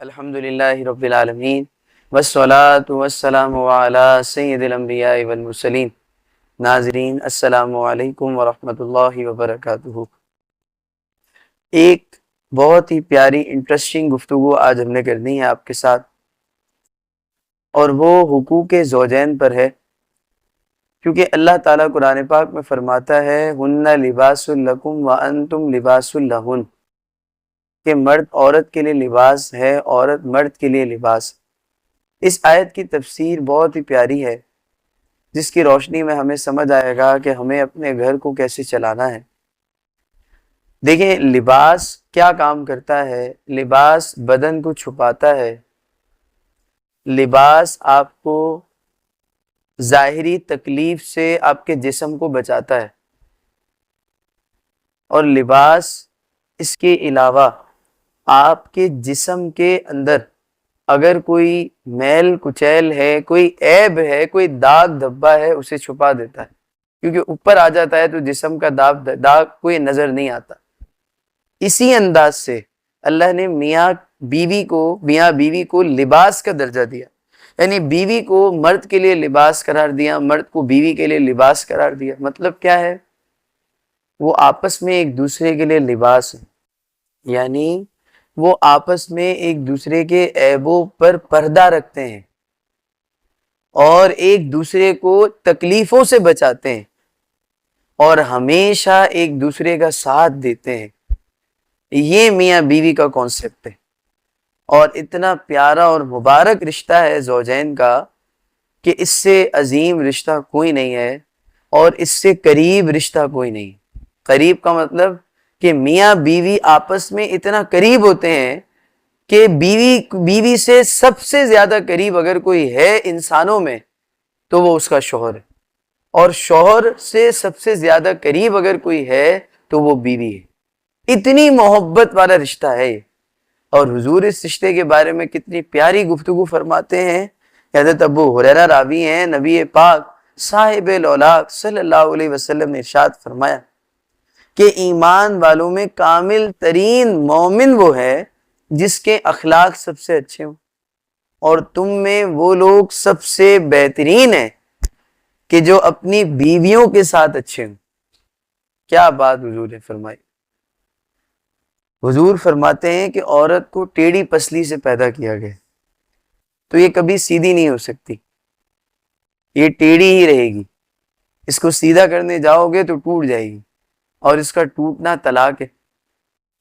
الحمدللہ رب العالمین والصلاة والسلام علی سید الانبیاء والمرسلین۔ ناظرین السلام علیکم ورحمۃ اللہ وبرکاتہ۔ ایک بہت ہی پیاری انٹرسٹنگ گفتگو آج ہم نے کرنی ہے آپ کے ساتھ، اور وہ حقوق زوجین پر ہے، کیونکہ اللہ تعالیٰ قرآن پاک میں فرماتا ہے ہن لباس لکم وانتم لباس لہن، کہ مرد عورت کے لیے لباس ہے، عورت مرد کے لیے لباس۔ اس آیت کی تفسیر بہت ہی پیاری ہے، جس کی روشنی میں ہمیں سمجھ آئے گا کہ ہمیں اپنے گھر کو کیسے چلانا ہے۔ دیکھیں، لباس کیا کام کرتا ہے؟ لباس بدن کو چھپاتا ہے، لباس آپ کو ظاہری تکلیف سے آپ کے جسم کو بچاتا ہے، اور لباس اس کے علاوہ آپ کے جسم کے اندر اگر کوئی میل کچیل ہے، کوئی عیب ہے، کوئی داغ دھبا ہے، اسے چھپا دیتا ہے، کیونکہ اوپر آ جاتا ہے تو جسم کا داغ کوئی نظر نہیں آتا۔ اسی انداز سے اللہ نے میاں بیوی کو لباس کا درجہ دیا، یعنی بیوی کو مرد کے لیے لباس قرار دیا، مرد کو بیوی کے لیے لباس قرار دیا۔ مطلب کیا ہے؟ وہ آپس میں ایک دوسرے کے لیے لباس ہے، یعنی وہ آپس میں ایک دوسرے کے عیبوں پر پردہ رکھتے ہیں اور ایک دوسرے کو تکلیفوں سے بچاتے ہیں اور ہمیشہ ایک دوسرے کا ساتھ دیتے ہیں۔ یہ میاں بیوی کا کانسیپٹ ہے، اور اتنا پیارا اور مبارک رشتہ ہے زوجین کا کہ اس سے عظیم رشتہ کوئی نہیں ہے، اور اس سے قریب رشتہ کوئی نہیں۔ قریب کا مطلب کہ میاں بیوی آپس میں اتنا قریب ہوتے ہیں کہ بیوی سے سب سے زیادہ قریب اگر کوئی ہے انسانوں میں تو وہ اس کا شوہر ہے، اور شوہر سے سب سے زیادہ قریب اگر کوئی ہے تو وہ بیوی ہے۔ اتنی محبت والا رشتہ ہے یہ، اور حضور اس رشتے کے بارے میں کتنی پیاری گفتگو فرماتے ہیں۔ حضرت ابو ہریرہ راوی ہیں، نبی پاک صاحب الاولاق صلی اللہ علیہ وسلم نے ارشاد فرمایا کہ ایمان والوں میں کامل ترین مومن وہ ہے جس کے اخلاق سب سے اچھے ہوں، اور تم میں وہ لوگ سب سے بہترین ہیں کہ جو اپنی بیویوں کے ساتھ اچھے ہوں۔ کیا بات حضور نے فرمائی! حضور فرماتے ہیں کہ عورت کو ٹیڑھی پسلی سے پیدا کیا گیا، تو یہ کبھی سیدھی نہیں ہو سکتی، یہ ٹیڑھی ہی رہے گی۔ اس کو سیدھا کرنے جاؤ گے تو ٹوٹ جائے گی، اور اس کا ٹوٹنا طلاق ہے۔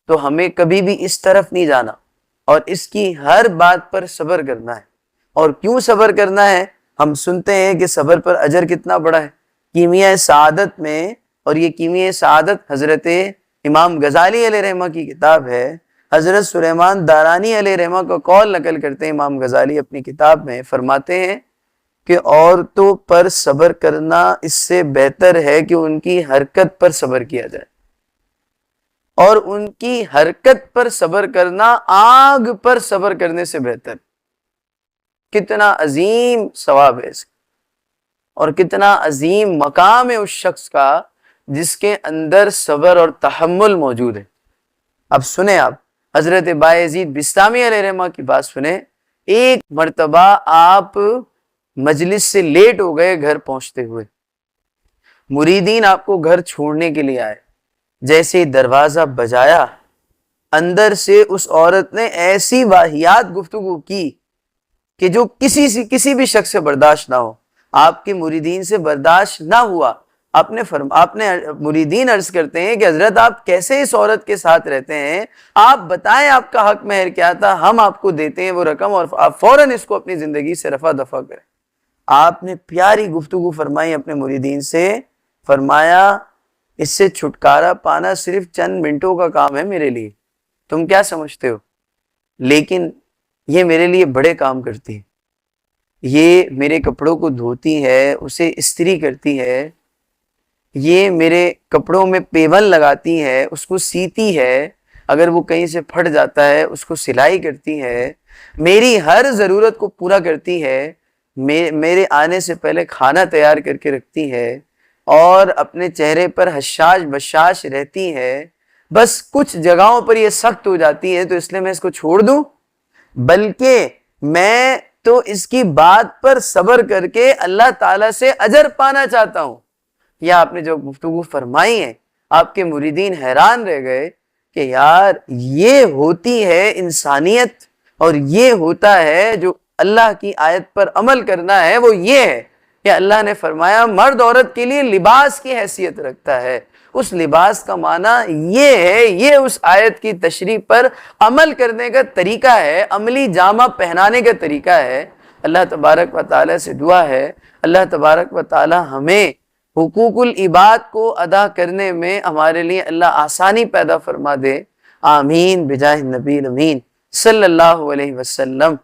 تو ہمیں کبھی بھی اس طرف نہیں جانا، اور اس کی ہر بات پر صبر کرنا ہے۔ اور کیوں صبر کرنا ہے؟ ہم سنتے ہیں کہ صبر پر اجر کتنا بڑا ہے۔ کیمیہ سعادت میں، اور یہ کیمیہ سعادت حضرت امام غزالی علیہ رحمہ کی کتاب ہے، حضرت سلیمان دارانی علیہ رحمہ کا قول نقل کرتے ہیں امام غزالی اپنی کتاب میں، فرماتے ہیں کہ عورتوں پر صبر کرنا اس سے بہتر ہے کہ ان کی حرکت پر صبر کیا جائے، اور ان کی حرکت پر صبر کرنا آگ پر صبر کرنے سے بہتر۔ کتنا عظیم ثواب ہے اس کا، اور کتنا عظیم مقام ہے اس شخص کا جس کے اندر صبر اور تحمل موجود ہے۔ اب سنیں، آپ حضرت بایزید بسطامی علیہ رحمہ کی بات سنیں۔ ایک مرتبہ آپ مجلس سے لیٹ ہو گئے گھر پہنچتے ہوئے، مریدین آپ کو گھر چھوڑنے کے لیے آئے، جیسے ہی دروازہ بجایا، اندر سے اس عورت نے ایسی واہیات گفتگو کی کہ جو کسی بھی شخص سے برداشت نہ ہو، آپ کے مریدین سے برداشت نہ ہوا۔ آپ نے مریدین عرض کرتے ہیں کہ حضرت آپ کیسے اس عورت کے ساتھ رہتے ہیں؟ آپ بتائیں آپ کا حق مہر کیا تھا، ہم آپ کو دیتے ہیں وہ رقم، اور آپ فوراً اس کو اپنی زندگی سے رفع دفع کریں۔ آپ نے پیاری گفتگو فرمائی اپنے مریدین سے، فرمایا اس سے چھٹکارا پانا صرف چند منٹوں کا کام ہے میرے لیے، تم کیا سمجھتے ہو؟ لیکن یہ میرے لیے بڑے کام کرتی ہے، یہ میرے کپڑوں کو دھوتی ہے، اسے استری کرتی ہے، یہ میرے کپڑوں میں پیون لگاتی ہے، اس کو سیتی ہے، اگر وہ کہیں سے پھٹ جاتا ہے اس کو سلائی کرتی ہے، میری ہر ضرورت کو پورا کرتی ہے، میرے آنے سے پہلے کھانا تیار کر کے رکھتی ہے، اور اپنے چہرے پر حشاش بشاش رہتی ہے۔ بس کچھ جگہوں پر یہ سخت ہو جاتی ہے تو اس لیے میں اس کو چھوڑ دوں؟ بلکہ میں تو اس کی بات پر صبر کر کے اللہ تعالیٰ سے اجر پانا چاہتا ہوں۔ یہ آپ نے جو گفتگو فرمائی ہے، آپ کے مریدین حیران رہ گئے کہ یار یہ ہوتی ہے انسانیت، اور یہ ہوتا ہے جو اللہ کی آیت پر عمل کرنا ہے، وہ یہ ہے کہ اللہ نے فرمایا مرد عورت کے لیے لباس کی حیثیت رکھتا ہے۔ اس لباس کا معنی یہ ہے، یہ اس آیت کی تشریح پر عمل کرنے کا طریقہ ہے، عملی جامہ پہنانے کا طریقہ ہے۔ اللہ تبارک و تعالیٰ سے دعا ہے اللہ تبارک و تعالیٰ ہمیں حقوق العباد کو ادا کرنے میں ہمارے لیے اللہ آسانی پیدا فرما دے۔ آمین بجاہ النبی الامین صلی اللہ علیہ وسلم۔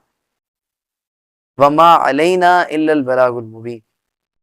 وما علینا الا البلاغ المبین۔